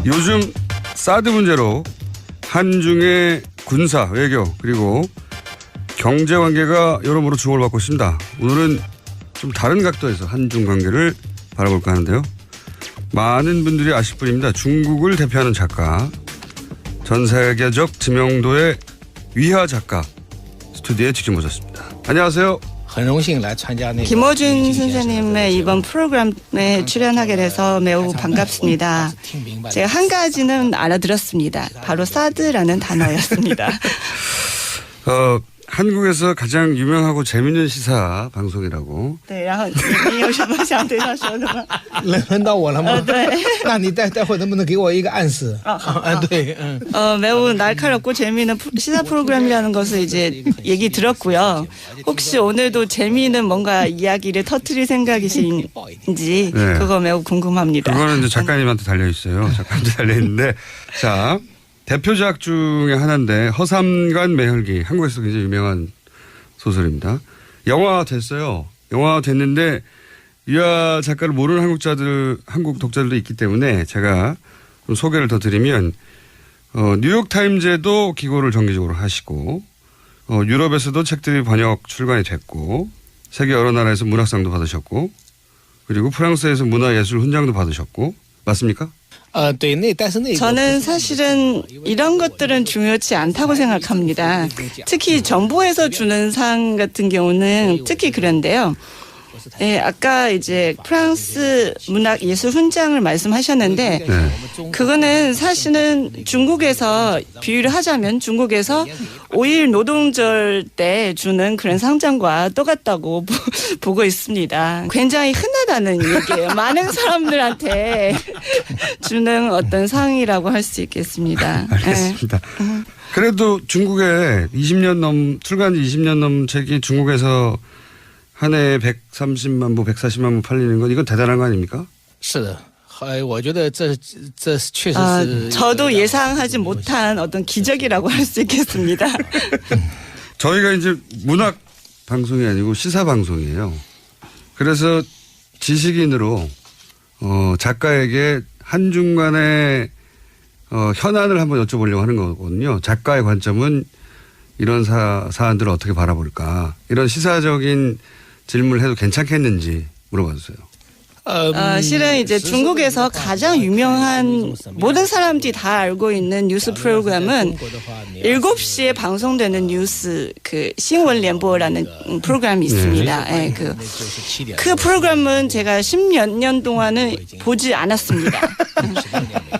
요즘 사드 문제로 한중의 군사, 외교 그리고 경제 관계가 여러모로 주목을 받고 있습니다. 오늘은 좀 다른 각도에서 한중 관계를 바라볼까 하는데요. 많은 분들이 아실 뿐입니다. 중국을 대표하는 작가, 전 세계적知名도의 위화 작가 스튜디오에 직접 모셨습니다. 안녕하세요. 김어준 선생님의 이번 프로그램에 출연하게 돼서 매우 반갑습니다. 제가 한 가지는 알아들었습니다. 바로 사드라는 단어였습니다. 한국에서 가장 유명하고 재밌는 시사 방송이라고. 对，然后你有什么想对他说的吗？轮到我了吗？对。那你待会能不能给我一个暗示？对， 매우 날카롭고 재미있는 시사 프로그램이라는 것을 이제 얘기 들었고요. 혹시 오늘도 재미있는 뭔가 이야기를 터뜨릴 생각이신지 네. 그거 매우 궁금합니다. 그거는 이제 작가님한테 달려 있어요. 작가님한테 달려 있는데, 자. 대표작 중에 하나인데 허삼간 매혈기, 한국에서 굉장히 유명한 소설입니다. 영화 됐어요. 영화 됐는데 유아 작가를 모르는 한국 독자들도 있기 때문에 제가 좀 소개를 더 드리면 뉴욕타임즈에도 기고를 정기적으로 하시고 유럽에서도 책들이 번역 출간이 됐고 세계 여러 나라에서 문학상도 받으셨고 그리고 프랑스에서 문화예술 훈장도 받으셨고 맞습니까? 저는 사실은 이런 것들은 중요치 않다고 생각합니다. 특히 정부에서 주는 상 같은 경우는 특히 그런데요. 네, 아까 이제 프랑스 문학 예술 훈장을 말씀하셨는데 그거는 사실은 중국에서 비유를 하자면 중국에서 5일 노동절 때 주는 그런 상장과 똑같다고 보고 있습니다. 굉장히 흔하다는 얘기예요. 많은 사람들한테 주는 어떤 상이라고 할 수 있겠습니다. 알겠습니다. 네. 그래도 중국에 출간 20년 넘은 책이 중국에서 한 해에 130만 부, 140만 부 팔리는 건 이건 대단한 거 아닙니까? 저도 예상하지 못한 어떤 기적이라고 할 수 있겠습니다. 저희가 이제 문학 방송이 아니고 시사 방송이에요. 그래서 지식인으로 작가에게 한중 간의 현안을 한번 여쭤보려고 하는 거거든요. 작가의 관점은 이런 사안들을 어떻게 바라볼까. 이런 시사적인 질문을 해도 괜찮겠는지 물어봐주세요. 실은 이제 중국에서 가장 유명한 모든 사람들이 다 알고 있는 뉴스 프로그램은 7시에 방송되는 뉴스 신원联播라는 프로그램이 있습니다. 네, 그 프로그램은 제가 10몇 년 동안은 보지 않았습니다.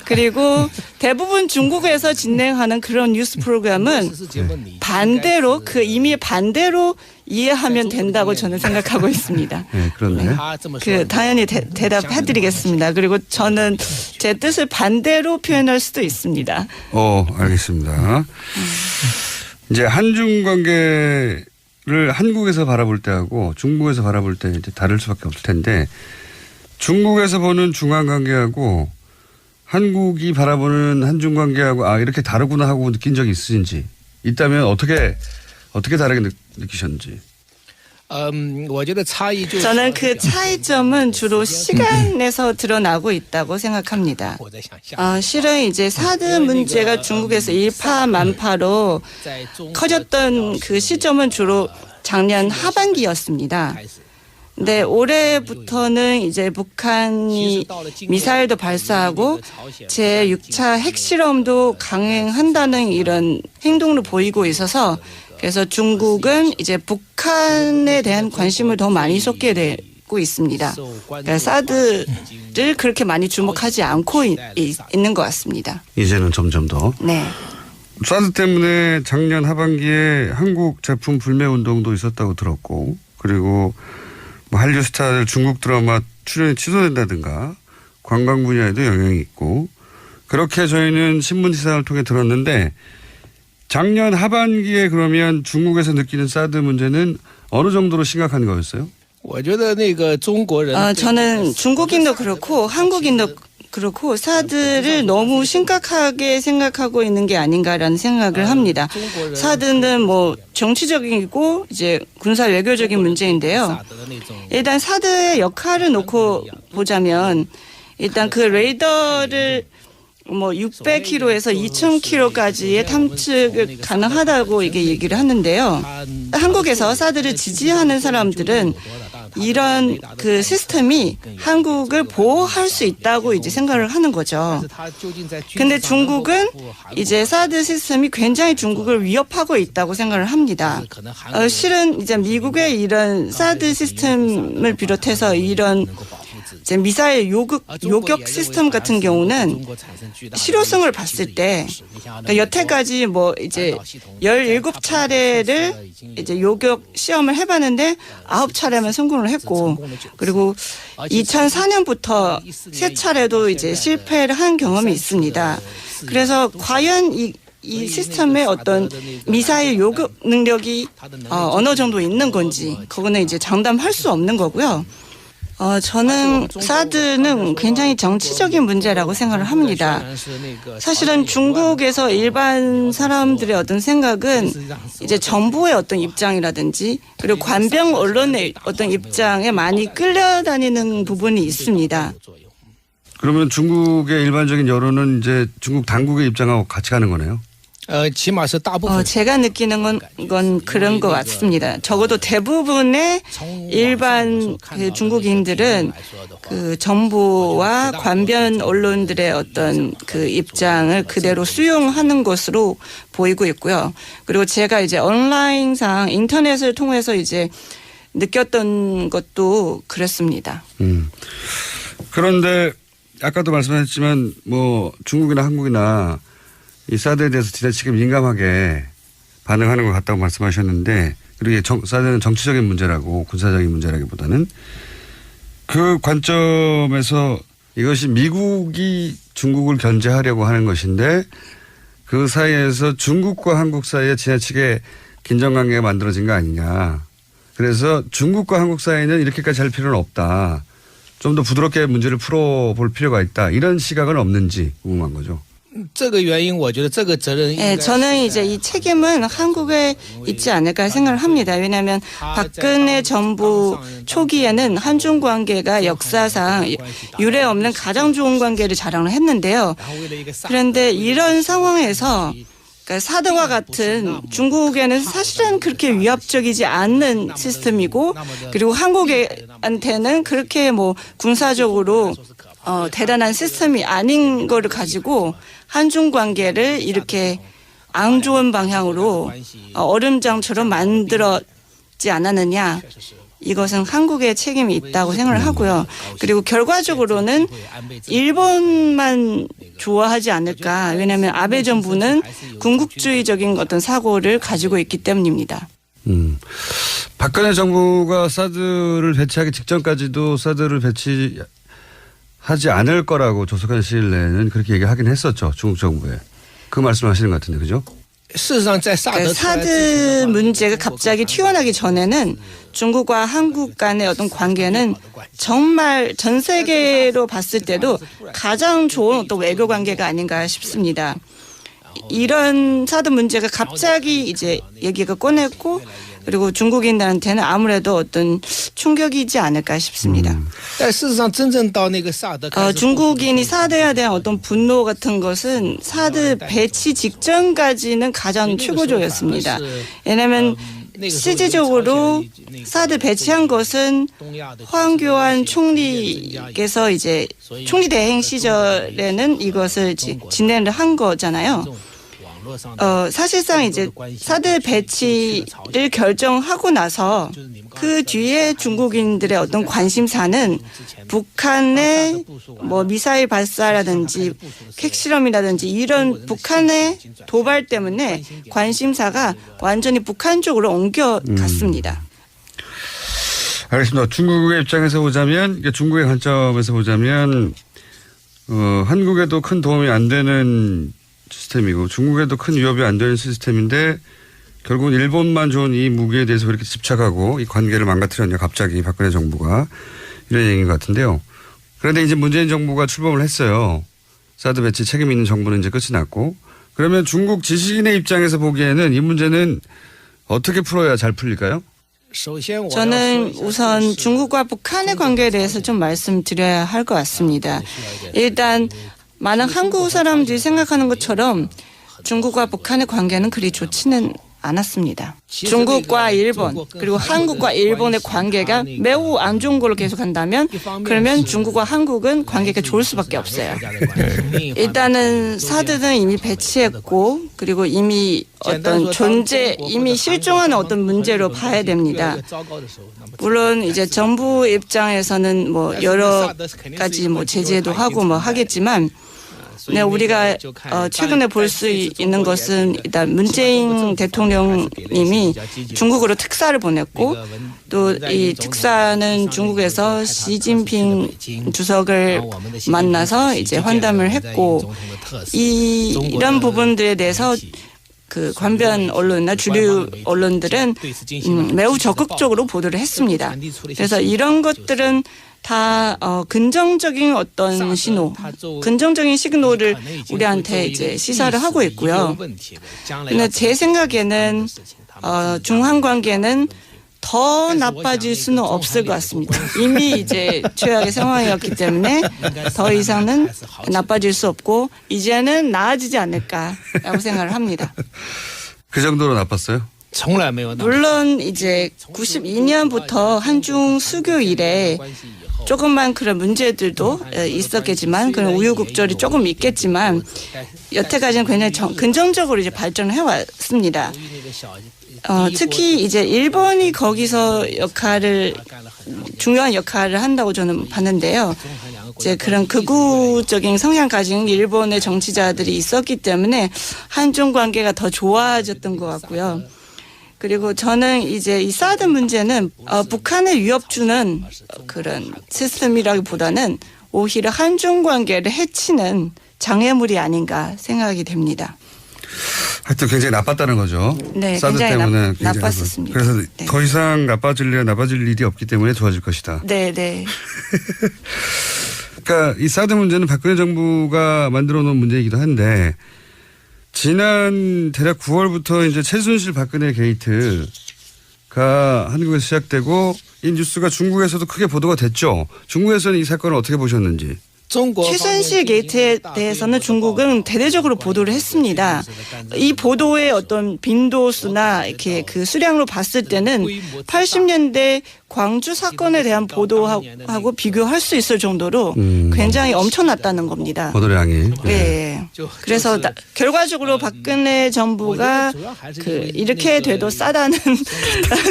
그리고 대부분 중국에서 진행하는 그런 뉴스 프로그램은 반대로 이미 반대로 이해하면 된다고 저는 생각하고 있습니다. 네, 그렇네. 당연히 대답해드리겠습니다. 그리고 저는 제 뜻을 반대로 표현할 수도 있습니다. 알겠습니다. 이제 한중 관계를 한국에서 바라볼 때하고 중국에서 바라볼 때 이제 다를 수밖에 없을 텐데 중국에서 보는 중한 관계하고 한국이 바라보는 한중 관계하고 이렇게 다르구나 하고 느낀 적이 있으신지 있다면 어떻게 다르게 느끼셨는지. 저는 그 차이점은 주로 시간에서 드러나고 있다고 생각합니다. 실은 이제 사드 문제가 중국에서 일파만파로 커졌던 그 시점은 주로 작년 하반기였습니다. 근데 올해부터는 이제 북한이 미사일도 발사하고 제6차 핵실험도 강행한다는 이런 행동을 보이고 있어서 그래서 중국은 이제 북한에 대한 관심을 더 많이 쏟게 되고 있습니다. 그러니까 사드를 그렇게 많이 주목하지 않고 있는 것 같습니다. 이제는 점점 더. 네. 사드 때문에 작년 하반기에 한국 제품 불매 운동도 있었다고 들었고 그리고 한류 스타들 중국 드라마 출연이 취소된다든가 관광 분야에도 영향이 있고 그렇게 저희는 신문 기사를 통해 들었는데 작년 하반기에 그러면 중국에서 느끼는 사드 문제는 어느 정도로 심각한 거였어요? 저는 중국인도 그렇고 한국인도 그렇고 사드를 너무 심각하게 생각하고 있는 게 아닌가라는 생각을 합니다. 사드는 뭐 정치적이고 이제 군사 외교적인 문제인데요. 일단 사드의 역할을 놓고 보자면 일단 그 레이더를 뭐 600km에서 2000km까지의 탐측을 가능하다고 이게 얘기를 하는데요. 한국에서 사드를 지지하는 사람들은 이런 그 시스템이 한국을 보호할 수 있다고 이제 생각을 하는 거죠. 근데 중국은 이제 사드 시스템이 굉장히 중국을 위협하고 있다고 생각을 합니다. 실은 이제 미국의 이런 사드 시스템을 비롯해서 이런 이제 미사일 요격 시스템 같은 경우는 실효성을 봤을 때 그러니까 여태까지 뭐 이제 17차례를 이제 요격 시험을 해봤는데 9차례만 성공을 했고 그리고 2004년부터 3차례도 이제 실패를 한 경험이 있습니다. 그래서 과연 이 시스템의 어떤 미사일 요격 능력이 어느 정도 있는 건지 그거는 이제 장담할 수 없는 거고요. 저는 사드는 굉장히 정치적인 문제라고 생각을 합니다. 사실은 중국에서 일반 사람들의 어떤 생각은 이제 정부의 어떤 입장이라든지 그리고 관병 언론의 어떤 입장에 많이 끌려다니는 부분이 있습니다. 그러면 중국의 일반적인 여론은 이제 중국 당국의 입장하고 같이 가는 거네요. 제가 느끼는 건 그런 것 같습니다. 적어도 대부분의 일반 그 중국인들은 그 정부와 관변 언론들의 어떤 그 입장을 그대로 수용하는 것으로 보이고 있고요. 그리고 제가 이제 온라인상 인터넷을 통해서 이제 느꼈던 것도 그렇습니다. 그런데 아까도 말씀하셨지만 뭐 중국이나 한국이나 이 사드에 대해서 지나치게 민감하게 반응하는 것 같다고 말씀하셨는데 그리고 사드는 정치적인 문제라고 군사적인 문제라기보다는 그 관점에서 이것이 미국이 중국을 견제하려고 하는 것인데 그 사이에서 중국과 한국 사이에 지나치게 긴장관계가 만들어진 거 아니냐. 그래서 중국과 한국 사이는 이렇게까지 할 필요는 없다. 좀 더 부드럽게 문제를 풀어볼 필요가 있다. 이런 시각은 없는지 궁금한 거죠. 네, 저는 이제 이 책임은 한국에 있지 않을까 생각을 합니다. 왜냐하면 박근혜 정부 초기에는 한중 관계가 역사상 유례 없는 가장 좋은 관계를 자랑을 했는데요. 그런데 이런 상황에서 그러니까 사드와 같은 중국에는 사실은 그렇게 위협적이지 않는 시스템이고 그리고 한국한테는 그렇게 뭐 군사적으로 대단한 시스템이 아닌 거를 가지고 한중 관계를 이렇게 안 좋은 방향으로 얼음장처럼 만들었지 않았느냐. 이것은 한국의 책임이 있다고 생각을 하고요. 그리고 결과적으로는 일본만 좋아하지 않을까. 왜냐하면 아베 정부는 군국주의적인 어떤 사고를 가지고 있기 때문입니다. 박근혜 정부가 사드를 배치하기 직전까지도 사드를 배치하지 않을 거라고 조속한 시일 내에는 그렇게 얘기하긴 했었죠. 중국 정부에. 그 말씀하시는 것 같은데 그죠? 사드 문제가 갑자기 튀어나기 전에는 중국과 한국 간의 어떤 관계는 정말 전 세계로 봤을 때도 가장 좋은 어떤 외교 관계가 아닌가 싶습니다. 이런 사드 문제가 갑자기 이제 얘기가 꺼냈고 그리고 중국인들한테는 아무래도 어떤 충격이지 않을까 싶습니다. 중국인이 사드에 대한 어떤 분노 같은 것은 사드 배치 직전까지는 가장 최고조였습니다. 왜냐하면 실질적으로 사드 배치한 것은 황교안 총리께서 이제 총리 대행 시절에는 이것을 진행을 한 거잖아요. 사실상 이제 사드 배치를 결정하고 나서 그 뒤에 중국인들의 어떤 관심사는 북한의 뭐 미사일 발사라든지 핵실험이라든지 이런 북한의 도발 때문에 관심사가 완전히 북한 쪽으로 옮겨갔습니다. 알겠습니다. 중국의 입장에서 보자면, 중국의 관점에서 보자면, 한국에도 큰 도움이 안 되는 시스템이고 중국에도 큰 위협이 안 되는 시스템인데 결국은 일본만 좋은 이 무기에 대해서 그렇게 집착하고 이 관계를 망가뜨렸냐 갑자기 박근혜 정부가 이런 얘기인 것 같은데요. 그런데 이제 문재인 정부가 출범을 했어요. 사드 배치 책임 있는 정부는 이제 끝이 났고 그러면 중국 지식인의 입장에서 보기에는 이 문제는 어떻게 풀어야 잘 풀릴까요? 저는 우선 중국과 북한의 관계에 대해서 좀 말씀드려야 할 것 같습니다. 일단 많은 한국 사람들이 생각하는 것처럼 중국과 북한의 관계는 그리 좋지는 않았습니다. 중국과 일본 그리고 한국과 일본의 관계가 매우 안 좋은 걸로 계속한다면 그러면 중국과 한국은 관계가 좋을 수밖에 없어요. 일단은 사드는 이미 배치했고 그리고 이미 어떤 이미 실종하는 어떤 문제로 봐야 됩니다. 물론 이제 정부 입장에서는 뭐 여러 가지 뭐 제재도 하고 뭐 하겠지만 네, 우리가 최근에 볼 수 있는 것은 일단 문재인 대통령님이 중국으로 특사를 보냈고 또 이 특사는 중국에서 시진핑 주석을 만나서 이제 환담을 했고 이런 부분들에 대해서 그 관변 언론이나 주류 언론들은 매우 적극적으로 보도를 했습니다. 그래서 이런 것들은 다 긍정적인 어떤 신호, 긍정적인 시그널을 우리한테 이제 시사를 하고 있고요. 근데 제 생각에는 중한 관계는 더 나빠질 수는 없을 것 같습니다. 이미 이제 최악의 상황이었기 때문에 더 이상은 나빠질 수 없고 이제는 나아지지 않을까라고 생각을 합니다. 그 정도로 나빴어요? 물론 이제 92년부터 한중 수교 이래 조금만 그런 문제들도 있었겠지만 그런 우유곡절이 조금 있겠지만 여태까지는 굉장히 긍정적으로 이제 발전을 해왔습니다. 특히 이제 일본이 거기서 중요한 역할을 한다고 저는 봤는데요. 이제 그런 극우적인 성향 가진 일본의 정치자들이 있었기 때문에 한중 관계가 더 좋아졌던 것 같고요. 그리고 저는 이제 이 사드 문제는 북한에 위협 주는 그런 시스템이라기보다는 오히려 한중 관계를 해치는 장애물이 아닌가 생각이 됩니다. 하여튼 굉장히 나빴다는 거죠. 네, 사드 굉장히 때문에 나빴었습니다. 그래서 네. 더 이상 나빠질 일이 없기 때문에 좋아질 것이다. 네, 네. 그러니까 이 사드 문제는 박근혜 정부가 만들어 놓은 문제이기도 한데 지난 대략 9월부터 이제 최순실 박근혜 게이트가 한국에서 시작되고 이 뉴스가 중국에서도 크게 보도가 됐죠. 중국에서는 이 사건을 어떻게 보셨는지. 최순실 게이트에 대해서는 중국은 대대적으로 보도를 했습니다. 이 보도의 어떤 빈도수나 이렇게 그 수량으로 봤을 때는 80년대 광주 사건에 대한 보도하고 비교할 수 있을 정도로 굉장히 엄청났다는 겁니다. 보도량이. 네. 그래서 결과적으로 박근혜 정부가 이렇게 돼도 싸다는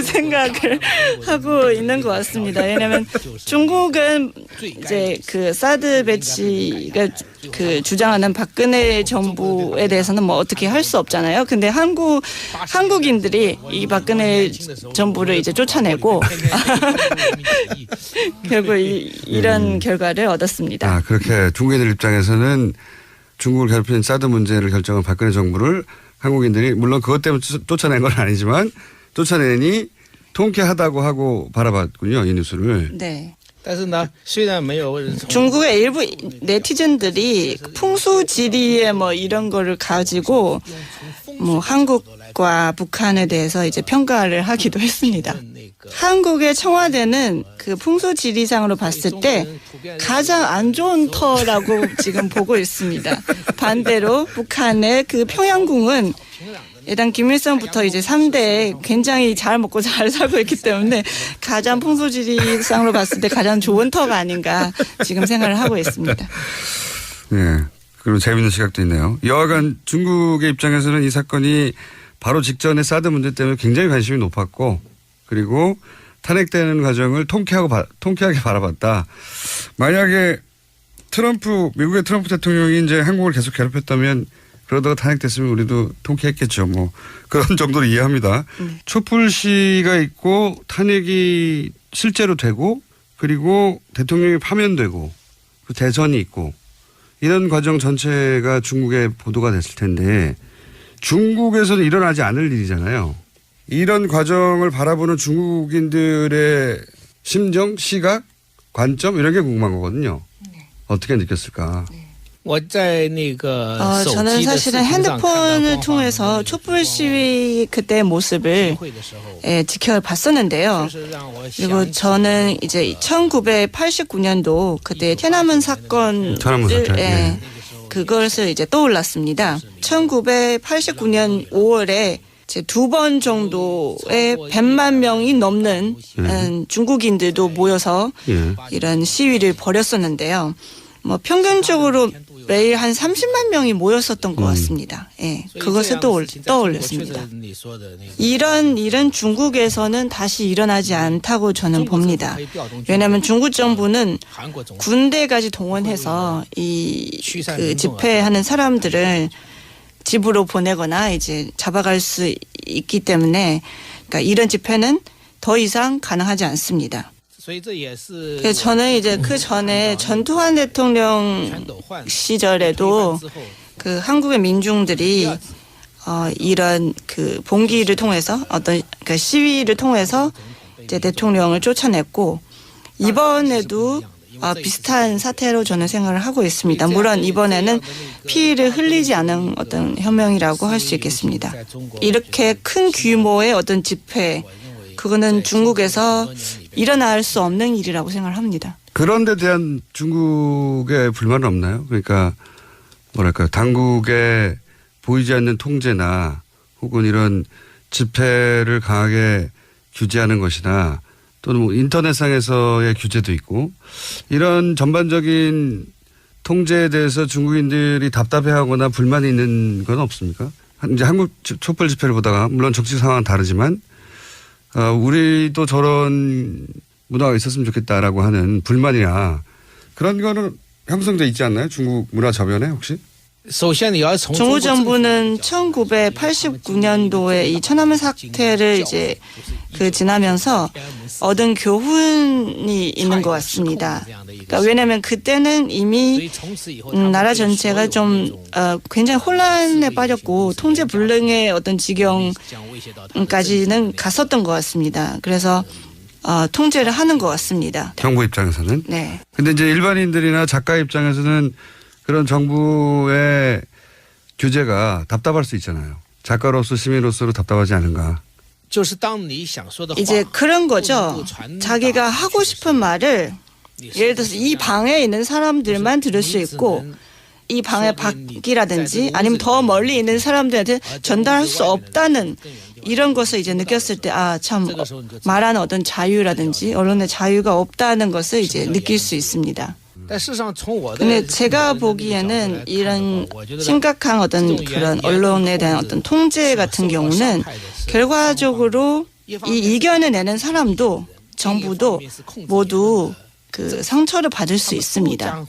생각을 하고 있는 것 같습니다. 왜냐하면 중국은 이제 그 사드 배치가 주장하는 박근혜 정부에 대해서는 뭐 어떻게 할 수 없잖아요. 근데 한국인들이 이 박근혜 정부를 이제 쫓아내고 결국 이런 결과를 얻었습니다. 아, 그렇게 중국인들 입장에서는 중국을 괴롭히는 사드 문제를 결정한 박근혜 정부를 한국인들이 물론 그것 때문에 쫓아낸 건 아니지만 쫓아내니 통쾌하다고 하고 바라봤군요. 이 뉴스를. 네. 중국의 일부 네티즌들이 풍수지리에 뭐 이런 거를 가지고 뭐 한국과 북한에 대해서 이제 평가를 하기도 했습니다. 한국의 청와대는 그 풍수지리상으로 봤을 때 가장 안 좋은 터라고 지금 보고 있습니다. 반대로 북한의 그 평양궁은 일단 김일성부터 이제 3대 굉장히 잘 먹고 잘 살고 있기 때문에 가장 풍수지리상으로 봤을 때 가장 좋은 터가 아닌가 지금 생각을 하고 있습니다. 네. 그리고 재미있는 시각도 있네요. 여하간 중국의 입장에서는 이 사건이 바로 직전에 사드 문제 때문에 굉장히 관심이 높았고 그리고 탄핵되는 과정을 통쾌하게 바라봤다. 만약에 미국의 트럼프 대통령이 이제 한국을 계속 괴롭혔다면 그러다가 탄핵됐으면 우리도 통쾌했겠죠. 뭐 그런 정도로 이해합니다. 촛불 시위가 있고 탄핵이 실제로 되고 그리고 대통령이 파면되고 대선이 있고 이런 과정 전체가 중국에 보도가 됐을 텐데 중국에서는 일어나지 않을 일이잖아요. 이런 과정을 바라보는 중국인들의 심정, 시각, 관점 이런 게 궁금한 거거든요. 어떻게 느꼈을까? 저는 사실은 핸드폰을 통해서 촛불 시위 그때의 모습을 지켜봤었는데요. 그리고 저는 이제 1989년도 그때天安門사건을 그것을 이제 떠올랐습니다. 1989년 5월에 제 2번 정도의 100만 명이 넘는 중국인들도 모여서 예. 이런 시위를 벌였었는데요. 뭐 평균적으로 매일 한 30만 명이 모였었던 것 같습니다. 예, 그것을 떠올렸습니다. 이런 일은 중국에서는 다시 일어나지 않다고 저는 봅니다. 왜냐하면 중국 정부는 군대까지 동원해서 그 집회하는 사람들을 집으로 보내거나 이제 잡아갈 수 있기 때문에 그러니까 이런 집회는 더 이상 가능하지 않습니다. 그래서 저는 이제 그 전에 전두환 대통령 시절에도 그 한국의 민중들이 이런 그 봉기를 통해서 어떤 그 시위를 통해서 이제 대통령을 쫓아냈고 이번에도 비슷한 사태로 저는 생각을 하고 있습니다. 물론 이번에는 피를 흘리지 않은 어떤 혁명이라고 할 수 있겠습니다. 이렇게 큰 규모의 어떤 집회, 그거는 중국에서 일어날 수 없는 일이라고 생각을 합니다. 그런 데 대한 중국의 불만은 없나요? 그러니까 뭐랄까요. 당국의 보이지 않는 통제나 혹은 이런 집회를 강하게 규제하는 것이나 또는 뭐 인터넷상에서의 규제도 있고 이런 전반적인 통제에 대해서 중국인들이 답답해하거나 불만이 있는 건 없습니까? 이제 한국 촛불 집회를 보다가 물론 정치 상황은 다르지만 우리도 저런 문화가 있었으면 좋겠다라고 하는 불만이나 그런 거는 형성돼 있지 않나요? 중국 문화 저변에 혹시? 중국 정부는 1989년도에 이 천안문 사태를 이제 지나면서 얻은 교훈이 있는 것 같습니다. 그러니까 왜냐하면 그때는 이미 나라 전체가 좀 굉장히 혼란에 빠졌고 통제 불능의 어떤 지경까지는 갔었던 것 같습니다. 그래서 통제를 하는 것 같습니다. 정부 입장에서는? 네. 근데 이제 일반인들이나 작가 입장에서는 그런 정부의 규제가 답답할 수 있잖아요. 작가로서 시민으로서도 답답하지 않은가. 이제 그런 거죠. 자기가 하고 싶은 말을 예를 들어서 이 방에 있는 사람들만 들을 수 있고 이 방의 밖이라든지 아니면 더 멀리 있는 사람들한테 전달할 수 없다는 이런 것을 이제 느꼈을 때 참 말하는 어떤 자유라든지 언론의 자유가 없다는 것을 이제 느낄 수 있습니다. 근데 제가 보기에는 이런 심각한 어떤 그런 언론에 대한 어떤 통제 같은 경우는 결과적으로 이 이견을 내는 사람도 정부도 모두 그 상처를 받을 수 있습니다.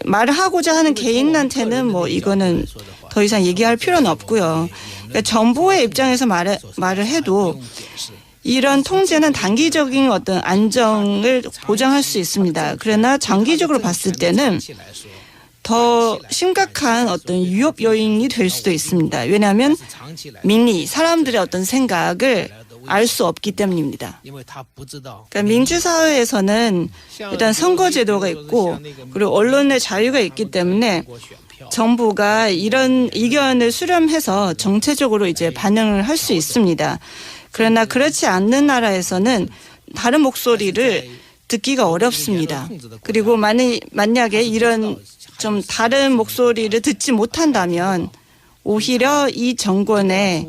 말을 하고자 하는 개인한테는 뭐 이거는 더 이상 얘기할 필요는 없고요. 그러니까 정부의 입장에서 말을 해도 이런 통제는 단기적인 어떤 안정을 보장할 수 있습니다. 그러나 장기적으로 봤을 때는 더 심각한 어떤 위협 요인이 될 수도 있습니다. 왜냐하면 민리, 사람들의 어떤 생각을 알 수 없기 때문입니다. 그러니까 민주사회에서는 일단 선거제도가 있고 그리고 언론의 자유가 있기 때문에 정부가 이런 의견을 수렴해서 정체적으로 이제 반응을 할 수 있습니다. 그러나 그렇지 않는 나라에서는 다른 목소리를 듣기가 어렵습니다. 그리고 만약에 이런 좀 다른 목소리를 듣지 못한다면 오히려 이 정권에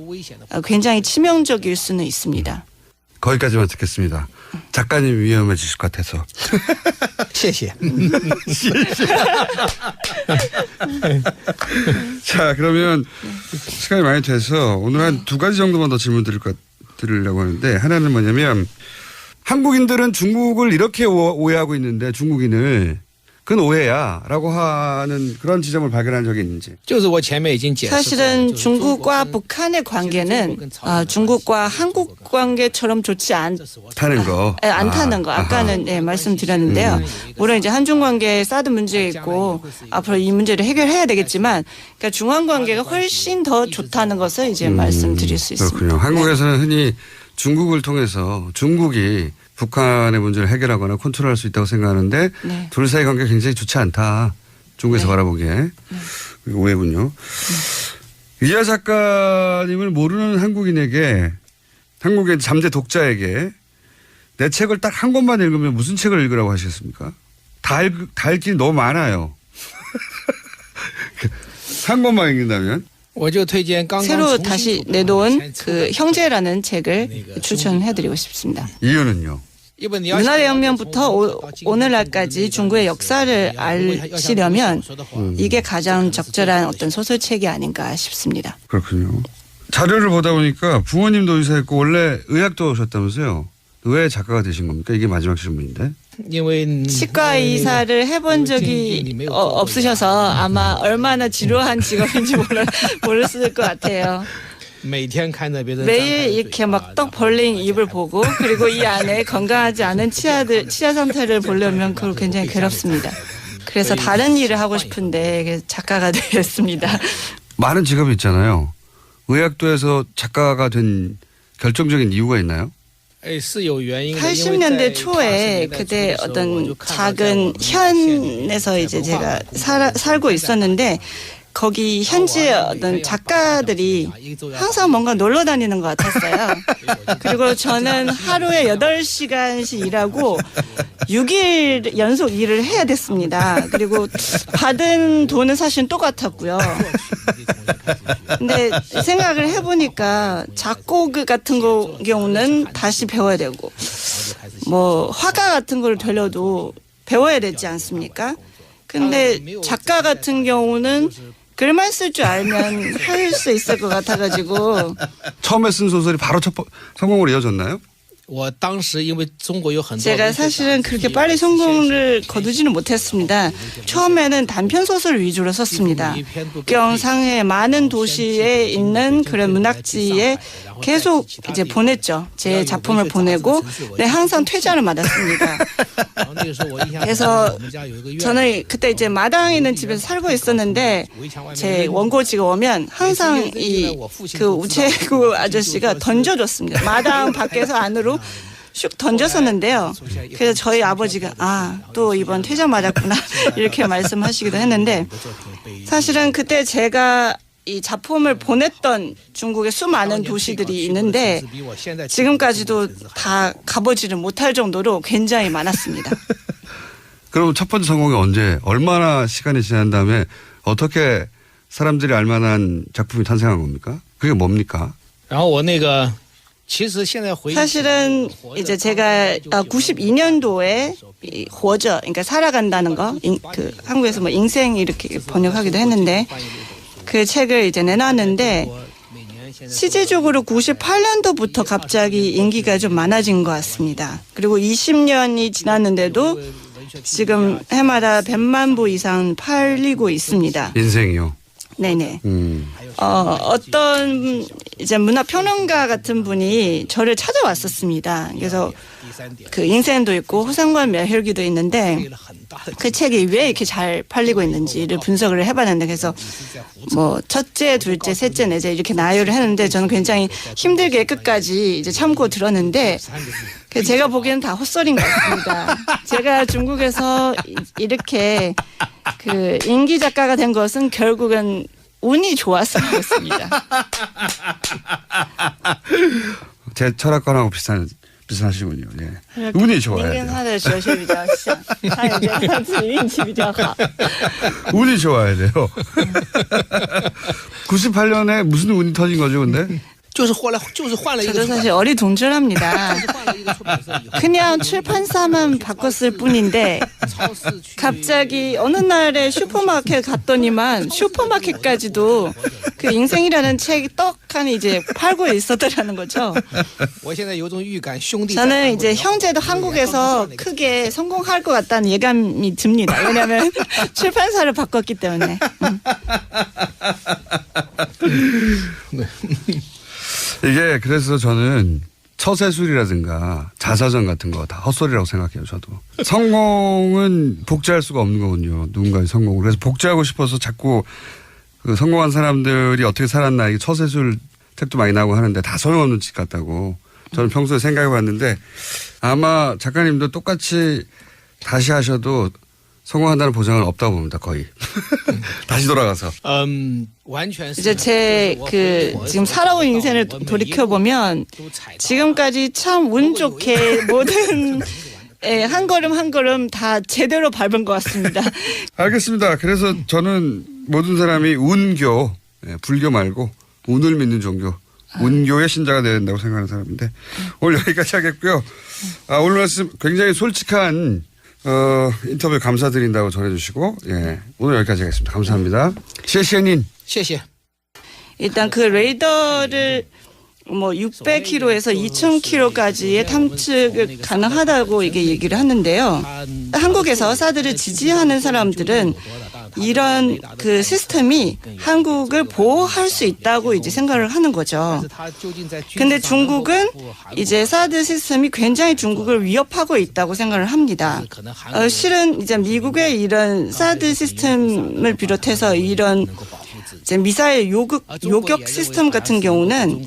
굉장히 치명적일 수는 있습니다. 거기까지만 듣겠습니다. 작가님 위험해지실 것 같아서. 谢谢. 자, 그러면 시간이 많이 돼서 오늘 한 두 가지 정도만 더 질문 드리려고 하는데 하나는 뭐냐면 한국인들은 중국을 이렇게 오해하고 있는데 중국인을 그건 오해야 라고 하는 그런 지점을 발견한 적이 있는지. 사실은 중국과 북한의 관계는 중국과 한국 관계처럼 좋지 않다는 거. 아까는 말씀드렸는데요. 물론 이제 한중 관계에 사드 문제 있고 앞으로 이 문제를 해결해야 되겠지만 그러니까 중한 관계가 훨씬 더 좋다는 것을 이제 말씀드릴 수 있습니다. 그렇군요. 한국에서는 흔히 중국을 통해서 중국이 북한의 문제를 해결하거나 컨트롤할 수 있다고 생각하는데 네. 둘 사이 관계가 굉장히 좋지 않다. 중국에서 네. 바라보기에. 네. 오해군요. 이하 작가님을 모르는 한국인에게 한국의 잠재 독자에게 내 책을 딱 한 권만 읽으면 무슨 책을 읽으라고 하시겠습니까? 다 읽기 너무 많아요. 한 권만 읽는다면? 我就推荐刚刚 새로 重新 다시 出版 내놓은 그 형제라는 책을 추천해드리고 싶습니다. 이유는요? 문화대혁명부터 오늘날까지 중국의 역사를 아시려면 이게 가장 적절한 어떤 소설책이 아닌가 싶습니다. 그렇군요. 자료를 보다 보니까 부모님도 의사였고 원래 의학도 오셨다면서요. 왜 작가가 되신 겁니까? 이게 마지막 질문인데. 치과 의사를 해본 적이 없으셔서 아마 얼마나 지루한 직업인지 모르실 것 같아요. 매일 이렇게 막 떡 벌린 입을 보고 그리고 이 안에 건강하지 않은 치아 상태를 보려면 그걸 굉장히 괴롭습니다. 그래서 다른 일을 하고 싶은데 작가가 되었습니다. 많은 직업이 있잖아요. 의학도에서 작가가 된 결정적인 이유가 있나요? 80년대 초에 그때 어떤 작은 현에서 이제 제가 살고 있었는데 거기 현지의 어떤 작가들이 항상 뭔가 놀러 다니는 것 같았어요. 그리고 저는 하루에 8시간씩 일하고 6일 연속 일을 해야 됐습니다. 그리고 받은 돈은 사실 똑같았고요. 근데 생각을 해보니까 작곡 같은 경우는 다시 배워야 되고 뭐 화가 같은 걸 되려도 배워야 되지 않습니까? 근데 작가 같은 경우는 글만 쓸 줄 알면 할 수 있을 것 같아가지고. 처음에 쓴 소설이 바로 성공으로 이어졌나요? 제가 사실은 그렇게 빨리 성공을 거두지는 못했습니다. 처음에는 단편 소설 위주로 썼습니다. 경상의 많은 도시에 있는 그런 문학지에 계속 이제 보냈죠. 제 작품을 보내고 항상 퇴장을 받았습니다. 그래서 저는 그때 이제 마당에 있는 집에서 살고 있었는데 제 원고지가 오면 항상 그 우체국 아저씨가 던져줬습니다. 마당 밖에서 안으로 슉 던졌었는데요. 그래서 저희 아버지가 또 이번 퇴장 맞았구나 이렇게 말씀하시기도 했는데 사실은 그때 제가 이 작품을 보냈던 중국의 수많은 도시들이 있는데 지금까지도 다 가보지를 못할 정도로 굉장히 많았습니다. 그럼 첫 번째 성공이 언제 얼마나 시간이 지난 다음에 어떻게 사람들이 알만한 작품이 탄생한 겁니까? 그게 뭡니까? 사실은 이제 제가 92년도에活着 그러니까 살아간다는 거 그 한국에서 뭐 인생 이렇게 번역하기도 했는데 그 책을 이제 내놨는데 시제적으로 98년도부터 갑자기 인기가 좀 많아진 것 같습니다. 그리고 20년이 지났는데도 지금 해마다 100만 부 이상 팔리고 있습니다. 인생이요? 네네. 어떤 이제 문화평론가 같은 분이 저를 찾아왔었습니다. 그래서 그 인생도 있고 호상관 멸혈기도 있는데 그 책이 왜 이렇게 잘 팔리고 있는지를 분석을 해봤는데 그래서 뭐 첫째, 둘째, 셋째, 넷째 이렇게 나열을 했는데 저는 굉장히 힘들게 끝까지 이제 참고 들었는데 제가 보기에는 다 헛소리인 것 같습니다. 제가 중국에서 이렇게 그 인기 작가가 된 것은 결국은 운이 좋았을 것 같습니다. 제 철학관하고 비슷하시군요. 예. 운이 좋아야 돼요. 운이 좋아야 돼요. 98년에 무슨 운이 터진 거죠, 근데? 저도 사실 어리둥절합니다. 그냥 출판사만 바꿨을 뿐인데 갑자기 어느 날에 슈퍼마켓 갔더니만 슈퍼마켓까지도 그 인생이라는 책이 떡하니 이제 팔고 있었더라는 거죠. 저는 이제 형제도 한국에서 크게 성공할 것 같다는 예감이 듭니다. 왜냐하면 출판사를 바꿨기 때문에. 이게 그래서 저는 처세술이라든가 자서전 같은 거 다 헛소리라고 생각해요. 저도. 성공은 복제할 수가 없는 거군요. 누군가의 성공을. 그래서 복제하고 싶어서 자꾸 그 성공한 사람들이 어떻게 살았나 이게 처세술 책도 많이 나오고 하는데 다 소용없는 짓 같다고 저는 평소에 생각해 봤는데 아마 작가님도 똑같이 다시 하셔도 성공한다는 보장은 없다고 봅니다. 거의. 다시 돌아가서. 이제 제 지금 살아온 인생을 돌이켜 보면 지금까지 참 운 좋게 모든 예, 한 걸음 한 걸음 다 제대로 밟은 것 같습니다. 알겠습니다. 그래서 저는 모든 사람이 운교, 불교 말고 운을 믿는 종교, 운교의 신자가 되어야 된다고 생각하는 사람인데 오늘 여기까지 하겠고요. 오늘 말씀 굉장히 솔직한 인터뷰 감사드린다고 전해주시고 오늘 여기까지 하겠습니다. 감사합니다. 시에시에닌. 谢谢。 일단 그 레이더를 뭐 600km에서 2000km까지의 탐측을 가능하다고 이게 얘기를 하는데요. 한국에서 사드를 지지하는 사람들은 이런 그 시스템이 한국을 보호할 수 있다고 이제 생각을 하는 거죠. 근데 중국은 이제 사드 시스템이 굉장히 중국을 위협하고 있다고 생각을 합니다. 실은 이제 미국의 이런 사드 시스템을 비롯해서 이런 이제 미사일 요격 시스템 같은 경우는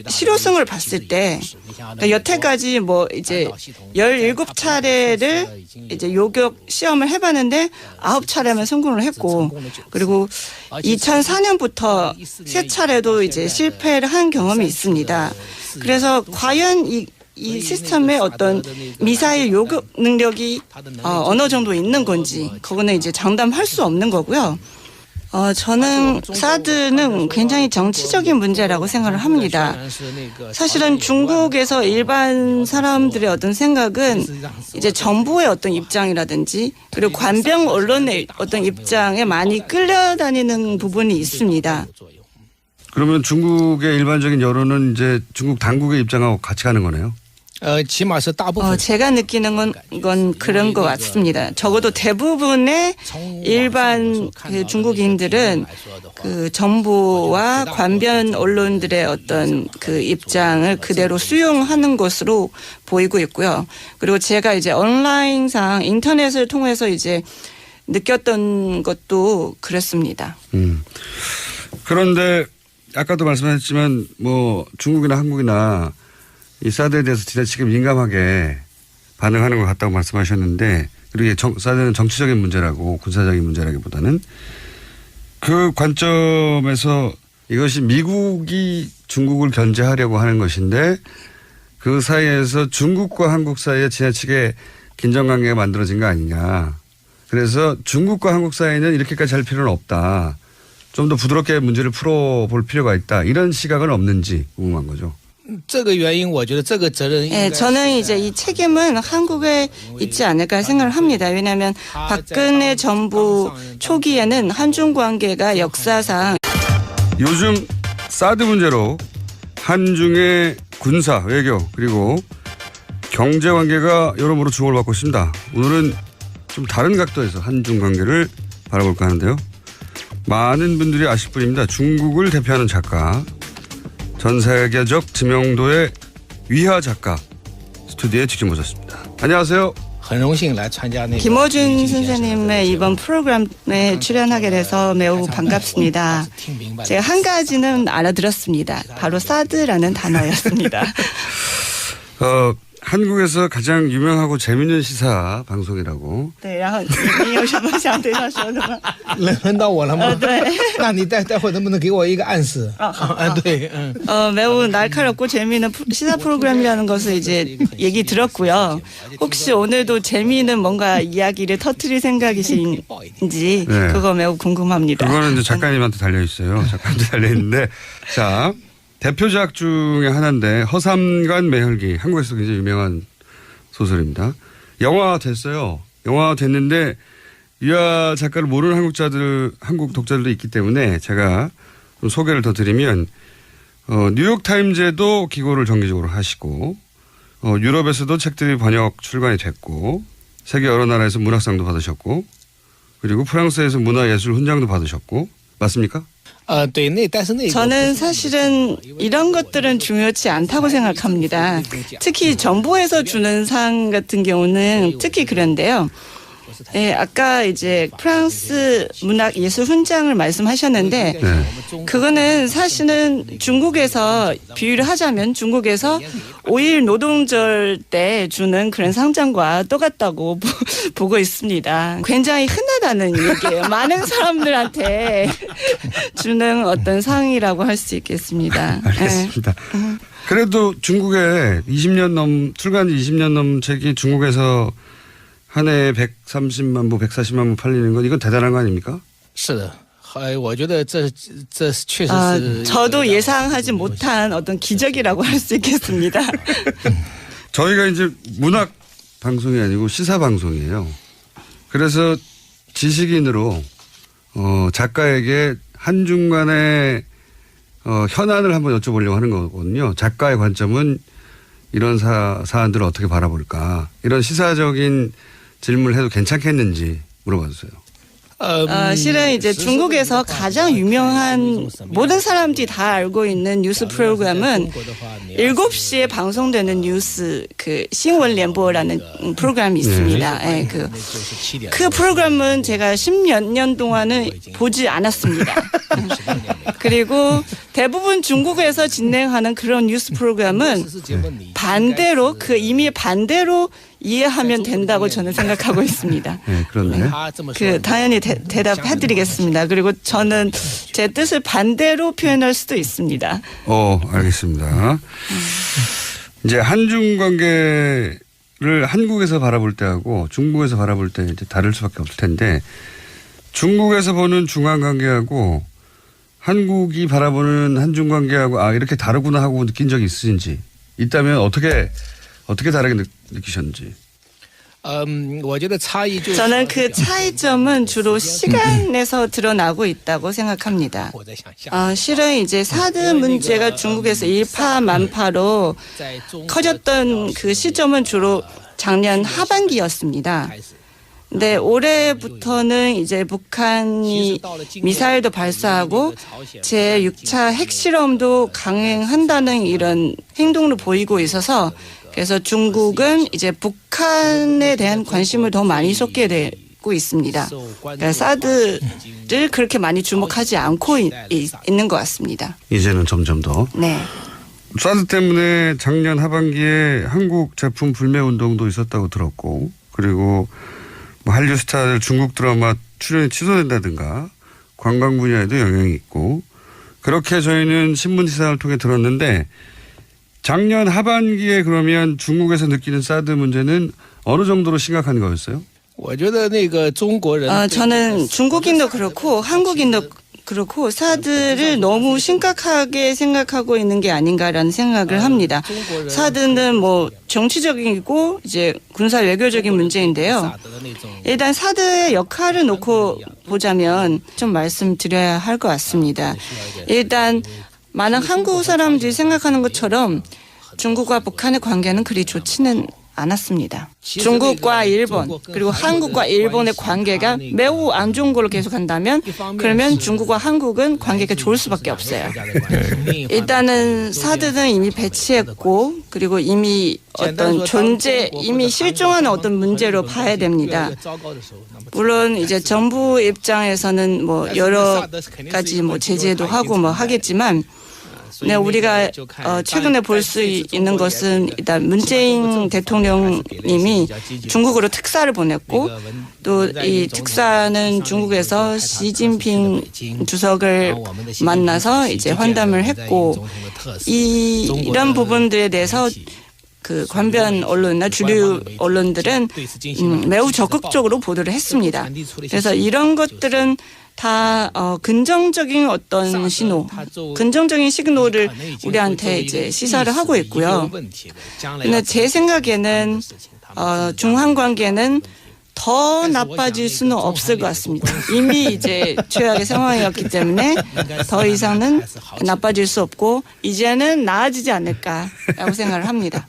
실효성을 봤을 때 그러니까 여태까지 뭐 이제 17차례를 이제 요격 시험을 해봤는데 9차례만 성공을 했고 그리고 2004년부터 3차례도 이제 실패를 한 경험이 있습니다. 그래서 과연 이 시스템의 어떤 미사일 요격 능력이 어느 정도 있는 건지 그거는 이제 장담할 수 없는 거고요. 저는 사드는 굉장히 정치적인 문제라고 생각을 합니다. 사실은 중국에서 일반 사람들의 어떤 생각은 이제 정부의 어떤 입장이라든지 그리고 관병 언론의 어떤 입장에 많이 끌려다니는 부분이 있습니다. 그러면 중국의 일반적인 여론은 이제 중국 당국의 입장하고 같이 가는 거네요. 起码是大部分 제가 느끼는 건 그런 것 같습니다. 적어도 대부분의 일반 그 중국인들은 그 정부와 관변 언론들의 어떤 그 입장을 그대로 수용하는 것으로 보이고 있고요. 그리고 제가 이제 온라인상 인터넷을 통해서 이제 느꼈던 것도 그랬습니다. 그런데 아까도 말씀하셨지만 뭐 중국이나 한국이나 이 사드에 대해서 지나치게 민감하게 반응하는 것 같다고 말씀하셨는데 그리고 사드는 정치적인 문제라고 군사적인 문제라기보다는 그 관점에서 이것이 미국이 중국을 견제하려고 하는 것인데 그 사이에서 중국과 한국 사이에 지나치게 긴장관계가 만들어진 거 아니냐. 그래서 중국과 한국 사이는 이렇게까지 할 필요는 없다. 좀 더 부드럽게 문제를 풀어볼 필요가 있다. 이런 시각은 없는지 궁금한 거죠. 这个原因，我觉得这个责任应该 네, 저는 이제 이 책임은 한국에 있지 않을까 생각을 합니다. 왜냐하면 박근혜 정부 초기에는 한중 관계가 역사상 요즘 사드 문제로 한중의 군사, 외교 그리고 경제 관계가 여러모로 주목을 받고 있습니다. 오늘은 좀 다른 각도에서 한중 관계를 바라볼까 하는데요. 많은 분들이 아실 분입니다. 중국을 대표하는 작가, 전 세계적知名도의 위화 작가 스튜디오에 직접 모셨습니다. 안녕하세요. 很荣幸来参加那个 김어준 선생님의 이번 프로그램에 출연하게 돼서 매우 반갑습니다. 제가 한 가지는 알아들었습니다. 바로 사드라는 단어였습니다. 한국에서 가장 유명하고 재밌는 시사 방송이라고. 对，然后你有什么想对他说的吗？轮到我了吗？对。那你待会能不能给我一个暗示？对， 매우 날카롭고 재미있는 시사 프로그램이라는 것을 이제 얘기 들었고요. 혹시 오늘도 재미있는 뭔가 이야기를 터뜨릴 생각이신지 네. 그거 매우 궁금합니다. 그거는 이제 작가님한테 달려 있어요. 작가님한테 달려 있는데 자. 대표작 중에 하나인데 허삼간 매혈기 한국에서 굉장히 유명한 소설입니다. 영화 됐어요. 영화 됐는데 유아 작가를 모르는 한국 독자들도 있기 때문에 제가 좀 소개를 더 드리면 뉴욕타임즈에도 기고를 정기적으로 하시고 유럽에서도 책들이 번역 출간이 됐고 세계 여러 나라에서 문학상도 받으셨고 그리고 프랑스에서 문화예술 훈장도 받으셨고 맞습니까? 저는 사실은 이런 것들은 중요치 않다고 생각합니다. 특히 정부에서 주는 상 같은 경우는 특히 그런데요. 네, 아까 이제 프랑스 문학 예술 훈장을 말씀하셨는데 그거는 사실은 중국에서 비유를 하자면 중국에서 5일 노동절 때 주는 그런 상장과 똑같다고 보고 있습니다. 굉장히 흔하다는 얘기예요. 많은 사람들한테 주는 어떤 상이라고 할 수 있겠습니다. 알겠습니다. 그래도 중국에 20년 출간 지 20년 넘은 책이 중국에서 한 해에 130만 부, 140만 부 팔리는 건 이건 대단한 거 아닙니까? 是的，我觉得这确实是 저도 예상하지 못한 어떤 기적이라고 할 수 있겠습니다. 저희가 이제 문학 방송이 아니고 시사 방송이에요. 그래서 지식인으로 작가에게 한중간의 현안을 한번 여쭤보려고 하는 거거든요. 작가의 관점은 이런 사안들을 어떻게 바라볼까. 이런 시사적인 질문을 해도 괜찮겠는지 물어봐 주세요. 실은 이제 중국에서 가장 유명한 모든 사람들이 다 알고 있는 뉴스 프로그램은 7시에 방송되는 뉴스 그 신원联播라는 프로그램이 있습니다. 예, 그 프로그램은 제가 10몇 년 동안은 보지 않았습니다. 그리고 대부분 중국에서 진행하는 그런 뉴스 프로그램은 반대로 이미 반대로 이해하면 된다고 저는 생각하고 있습니다. 네, 그렇네. 당연히 대답해드리겠습니다. 그리고 저는 제 뜻을 반대로 표현할 수도 있습니다. 알겠습니다. 이제 한중 관계를 한국에서 바라볼 때하고 중국에서 바라볼 때 이제 다를 수밖에 없을 텐데 중국에서 보는 중한 관계하고 한국이 바라보는 한중 관계하고 이렇게 다르구나 하고 느낀 적이 있으신지 있다면 어떻게 다르게 느끼셨는지. 저는 그 차이점은 주로 시간에서 드러나고 있다고 생각합니다. 실은 이제 사드 문제가 중국에서 일파만파로 커졌던 그 시점은 주로 작년 하반기였습니다. 근데 올해부터는 이제 북한이 미사일도 발사하고 제6차 핵실험도 강행한다는 이런 행동을 보이고 있어서 그래서 중국은 이제 북한에 대한 관심을 더 많이 쏟게 되고 있습니다. 그러니까 사드를 그렇게 많이 주목하지 않고 있는 것 같습니다. 이제는 점점 더. 네. 사드 때문에 작년 하반기에 한국 제품 불매 운동도 있었다고 들었고 그리고 한류 스타들 중국 드라마 출연이 취소된다든가 관광 분야에도 영향이 있고 그렇게 저희는 신문 기사를 통해 들었는데 작년 하반기에 그러면 중국에서 느끼는 사드 문제는 어느 정도로 심각한 거였어요? 저는 중국인도 그렇고 한국인도 그렇고 사드를 너무 심각하게 생각하고 있는 게 아닌가라는 생각을 합니다. 사드는 뭐 정치적이고 이제 군사 외교적인 문제인데요. 일단 사드의 역할을 놓고 보자면 좀 말씀드려야 할 것 같습니다. 일단 많은 한국 사람들이 생각하는 것처럼 중국과 북한의 관계는 그리 좋지는 않았습니다. 중국과 일본 그리고 한국과 일본의 관계가 매우 안 좋은 걸로 계속한다면 그러면 중국과 한국은 관계가 좋을 수밖에 없어요. 일단은 사드는 이미 배치했고 그리고 이미 어떤 이미 실종하는 어떤 문제로 봐야 됩니다. 물론 이제 정부 입장에서는 뭐 여러 가지 뭐 제재도 하고 뭐 하겠지만 네, 우리가 최근에 볼 수 있는 것은 일단 문재인 대통령님이 중국으로 특사를 보냈고 또 이 특사는 중국에서 시진핑 주석을 만나서 이제 환담을 했고 이런 부분들에 대해서 그 관변 언론이나 주류 언론들은 매우 적극적으로 보도를 했습니다. 그래서 이런 것들은 다 긍정적인 어떤 신호, 긍정적인 시그널을 우리한테 이제 시사를 하고 있고요. 근데 제 생각에는 중한 관계는 더 나빠질 수는 없을 것 같습니다. 이미 이제 최악의 상황이었기 때문에 더 이상은 나빠질 수 없고 이제는 나아지지 않을까라고 생각을 합니다.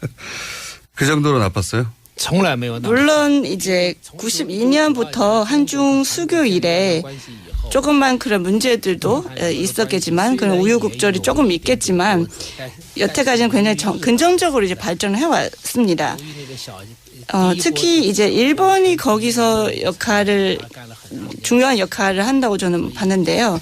그 정도로 나빴어요? 물론 이제 92년부터 한중 수교 이래 조금만 그런 문제들도 있었겠지만 그런 우유곡절이 조금 있겠지만 여태까지는 굉장히 긍정적으로 이제 발전을 해왔습니다. 특히 이제 일본이 거기서 중요한 역할을 한다고 저는 봤는데요.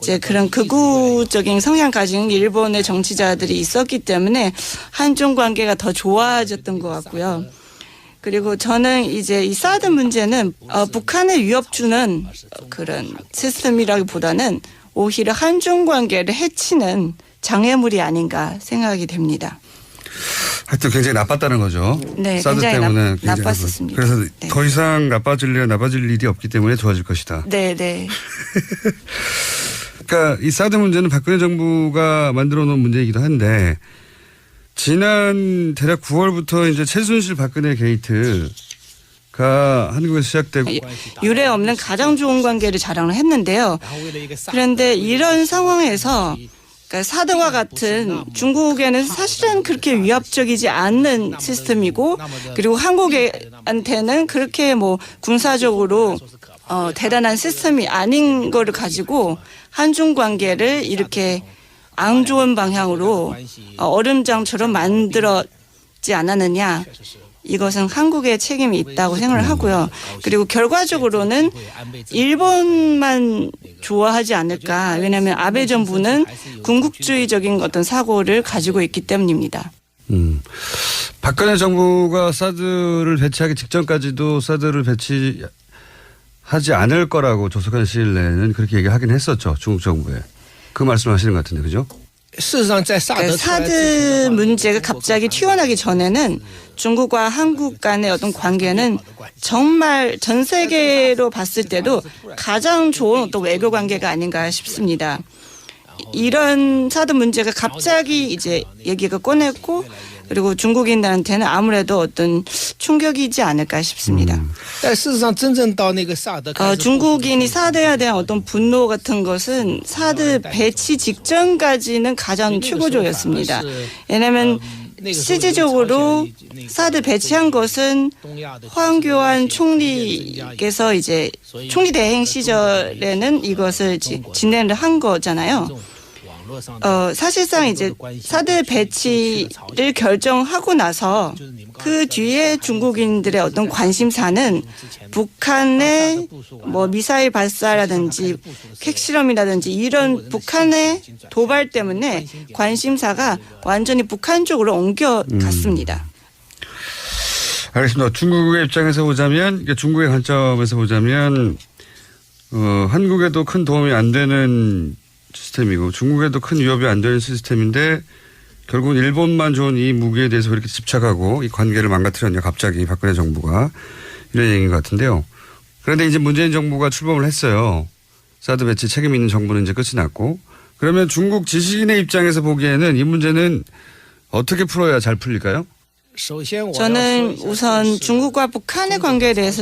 이제 그런 극우적인 성향 가진 일본의 정치자들이 있었기 때문에 한중 관계가 더 좋아졌던 것 같고요. 그리고 저는 이제 이 사드 문제는 북한에 위협 주는 그런 시스템이라기보다는 오히려 한중 관계를 해치는 장애물이 아닌가 생각이 됩니다. 하여튼 굉장히 나빴다는 거죠. 네, 사드 굉장히 때문에 굉장히 나빴었습니다. 그래서 네. 더 이상 나빠질 일이 없기 때문에 좋아질 것이다. 네, 네. 그러니까 이 사드 문제는 박근혜 정부가 만들어 놓은 문제이기도 한데 지난 대략 9월부터 이제 최순실 박근혜 게이트가 한국에서 시작되고 유례 없는 가장 좋은 관계를 자랑을 했는데요. 그런데 이런 상황에서 그러니까 사드와 같은 중국에는 사실은 그렇게 위협적이지 않는 시스템이고 그리고 한국한테는 그렇게 뭐 군사적으로 대단한 시스템이 아닌 거를 가지고 한중 관계를 이렇게 안 좋은 방향으로 얼음장처럼 만들었지 않았느냐. 이것은 한국의 책임이 있다고 생각을 하고요. 그리고 결과적으로는 일본만 좋아하지 않을까. 왜냐하면 아베 정부는 군국주의적인 어떤 사고를 가지고 있기 때문입니다. 박근혜 정부가 사드를 배치하기 직전까지도 사드를 배치하지 않을 거라고 조속한 시일 내에는 그렇게 얘기하긴 했었죠. 중국 정부에. 그 말씀하시는 것 같은데 그죠? 事实上在萨德 사드 문제가 갑자기 튀어나기 전에는 중국과 한국 간의 어떤 관계는 정말 전 세계로 봤을 때도 가장 좋은 어떤 외교 관계가 아닌가 싶습니다. 이런 사드 문제가 갑자기 이제 얘기가 꺼냈고 그리고 중국인들한테는 아무래도 어떤 충격이지 않을까 싶습니다. 但事实上真正到那个萨德 중국인이 사드에 대한 어떤 분노 같은 것은 사드 배치 직전까지는 가장 최고조였습니다. 왜냐하면 실질적으로 사드 배치한 것은 황교안 총리께서 이제 총리 대행 시절에는 이것을 진행을 한 거잖아요. 사실상 이제 사드 배치를 결정하고 나서 그 뒤에 중국인들의 어떤 관심사는 북한의 뭐 미사일 발사라든지 핵실험이라든지 이런 북한의 도발 때문에 관심사가 완전히 북한 쪽으로 옮겨갔습니다. 알겠습니다. 중국의 입장에서 보자면, 그러니까 중국의 관점에서 보자면, 한국에도 큰 도움이 안 되는 시스템이고 중국에도 큰 위협이 안 되는 시스템인데 결국은 일본만 좋은 이 무기에 대해서 그렇게 집착하고 이 관계를 망가뜨렸냐 갑자기 박근혜 정부가 이런 얘기인 것 같은데요. 그런데 이제 문재인 정부가 출범을 했어요. 사드 배치 책임 있는 정부는 이제 끝이 났고 그러면 중국 지식인의 입장에서 보기에는 이 문제는 어떻게 풀어야 잘 풀릴까요? 저는 우선 중국과 북한의 관계에 대해서